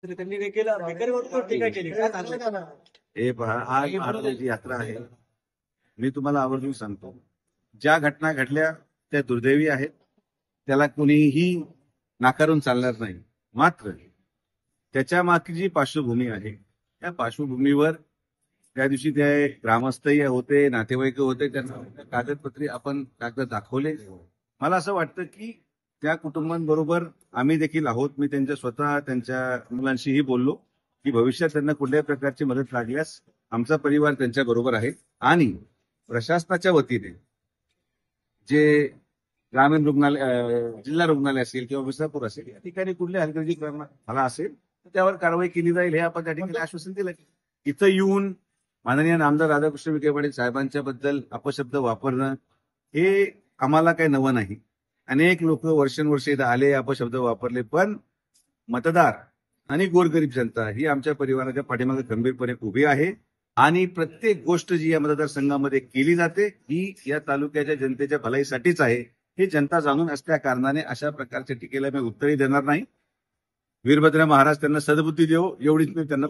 तर त्यांनी देखील मेकरवर टीका केली. काय झालं? हे पहा, आज महाराजांची यात्रा आहे. मी तुम्हाला आवर्जून सांगतो, ज्या घटना घडल्या त्या दुर्दैवी आहेत. त्याला कोणीही नाकारून चालणार नाही. मात्र त्याच्या मागची जी पार्श्वभूमी आहे, त्या पार्श्वभूमीवर त्या दिवशी ते ग्रामस्थही होते, नातेवाईक होते, त्यांना कागदपत्री आपण कागद दाखवले. मला असं वाटतं की त्या कुटुंबांबरोबर आम्ही देखील आहोत. मी स्वतः त्यांच्या मुलांशीही बोललो की भविष्यात त्यांना कुठल्याही प्रकारची मदत लागल्यास आमचा परिवार त्यांच्या बरोबर आहे. आणि प्रशासनाच्या वतीने जे ग्रामीण रुग्णालय, जिल्हा रुग्णालय असेल किंवा विसापूर असेल, या ठिकाणी कुठली हलगर्जीपणा झाला असेल तर त्यावर कारवाई केली जाईल, हे आपण त्या ठिकाणी आश्वासन दिलं. इथं येऊन माननीय आमदार राधाकृष्ण विखे पाटील साहेबांच्या बद्दल अपशब्द वापरणं हे आम्हाला काही नवं नाही. अनेक लोक वर्षानुवर्षे इथं आले, अपशब्द वापरले, पण मतदार आणि गोरगरीब जनता ही आमच्या परिवाराच्या पाठीमागे गंभीरपणे उभी आहे. आणि प्रत्येक गोष्ट जी या मतदारसंघामध्ये केली जाते ही या तालुक्याच्या जनतेच्या भलाईसाठीच आहे, हे जनता जाणून असल्या कारणाने अशा प्रकारच्या टीकेला मी उत्तरही देणार नाही. वीरभद्र महाराज त्यांना सद्बुद्धी देव, एवढीच मी त्यांना